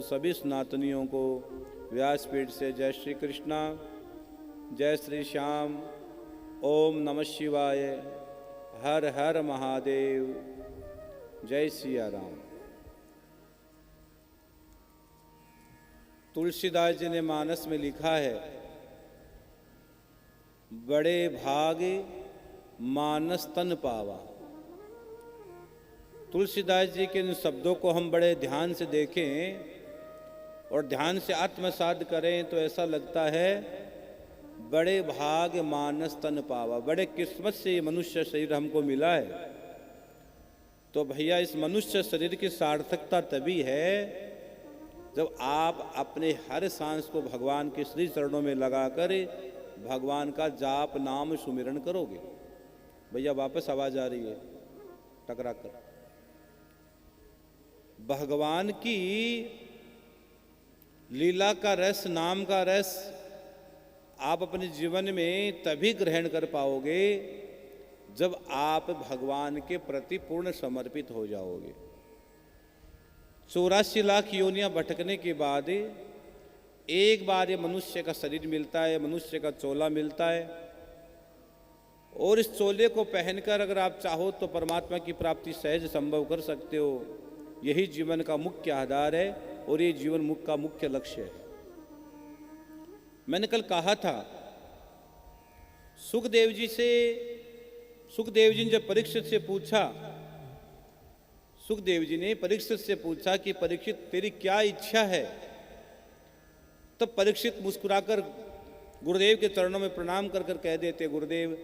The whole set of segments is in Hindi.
सभी सनातनियों को व्यासपीठ से जय श्री कृष्णा, जय श्री श्याम, ओम नमः शिवाय, हर हर महादेव, जय सिया राम। तुलसीदास जी ने मानस में लिखा है, बड़े भागे मानस तन पावा। तुलसीदास जी के इन शब्दों को हम बड़े ध्यान से देखें और ध्यान से आत्मसात करें तो ऐसा लगता है बड़े भाग मानस तन पावा। बड़े किस्मत से ये मनुष्य शरीर हमको मिला है। तो भैया इस मनुष्य शरीर की सार्थकता तभी है जब आप अपने हर सांस को भगवान के श्री चरणों में लगाकर भगवान का जाप नाम सुमिरन करोगे। भैया वापस आवाज आ रही है टकरा कर। भगवान की लीला का रस, नाम का रस आप अपने जीवन में तभी ग्रहण कर पाओगे जब आप भगवान के प्रति पूर्ण समर्पित हो जाओगे। 84 लाख योनियां भटकने के बाद एक बार ये मनुष्य का शरीर मिलता है, मनुष्य का चोला मिलता है, और इस चोले को पहनकर अगर आप चाहो तो परमात्मा की प्राप्ति सहज संभव कर सकते हो। यही जीवन का मुख्य आधार है और ये जीवन का मुख्य लक्ष्य है। मैंने कल कहा था, सुखदेव जी ने जब परीक्षित से पूछा, सुखदेव जी ने परीक्षित से पूछा कि परीक्षित तेरी क्या इच्छा है, तब परीक्षित मुस्कुराकर गुरुदेव के चरणों में प्रणाम कर कर कह देते, गुरुदेव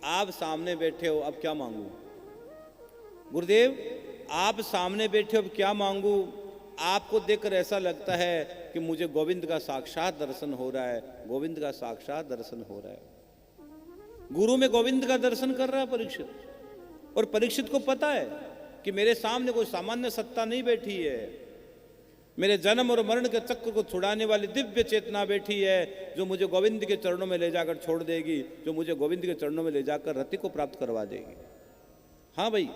आप सामने बैठे हो, अब क्या मांगू। गुरुदेव आप सामने बैठे हो, अब क्या मांगू। आपको देखकर ऐसा लगता है कि मुझे गोविंद का साक्षात दर्शन हो रहा है, गोविंद का साक्षात दर्शन हो रहा है। गुरु में गोविंद का दर्शन कर रहा है परीक्षित, और परीक्षित को पता है कि मेरे सामने कोई सामान्य सत्ता नहीं बैठी है, मेरे जन्म और मरण के चक्र को छुड़ाने वाली दिव्य चेतना बैठी है जो मुझे गोविंद के चरणों में ले जाकर छोड़ देगी, जो मुझे गोविंद के चरणों में ले जाकर रति को प्राप्त करवा देगी। हाँ भाई,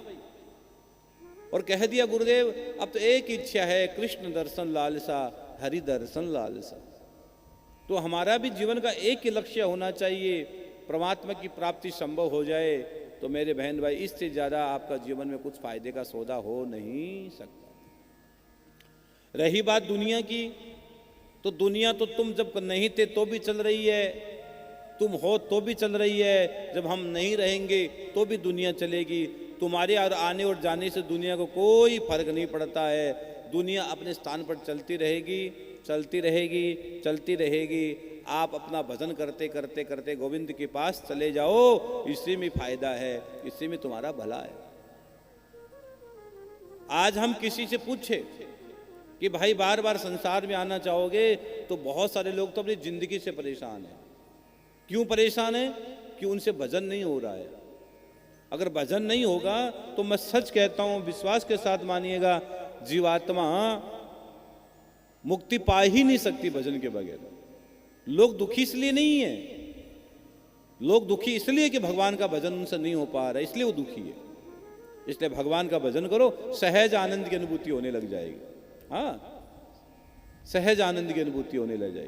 और कह दिया गुरुदेव अब तो एक इच्छा है, कृष्ण दर्शन लालसा, हरि दर्शन लालसा। तो हमारा भी जीवन का एक ही लक्ष्य होना चाहिए, परमात्मा की प्राप्ति संभव हो जाए। तो मेरे बहन भाई, इससे ज्यादा आपका जीवन में कुछ फायदे का सौदा हो नहीं सकता। रही बात दुनिया की, तो दुनिया तो तुम जब नहीं थे तो भी चल रही है, तुम हो तो भी चल रही है, जब हम नहीं रहेंगे तो भी दुनिया चलेगी। तुम्हारे और आने और जाने से दुनिया को कोई फर्क नहीं पड़ता है। दुनिया अपने स्थान पर चलती रहेगी, चलती रहेगी, चलती रहेगी। आप अपना भजन करते करते करते गोविंद के पास चले जाओ, इसी में फायदा है, इसी में तुम्हारा भला है। आज हम किसी से पूछे कि भाई बार बार संसार में आना चाहोगे, तो बहुत सारे लोग तो अपनी जिंदगी से परेशान हैं। क्यों परेशान है? कि उनसे भजन नहीं हो रहा है। अगर भजन नहीं होगा तो मैं सच कहता हूं, विश्वास के साथ मानिएगा, जीवात्मा मुक्ति पा ही नहीं सकती भजन के बगैर। लोग दुखी इसलिए नहीं है, लोग दुखी इसलिए कि भगवान का भजन उनसे नहीं हो पा रहा है, इसलिए वो दुखी है। इसलिए भगवान का भजन करो, सहज आनंद की अनुभूति होने लग जाएगी। हाँ, सहज आनंद की अनुभूति होने लग जाएगी।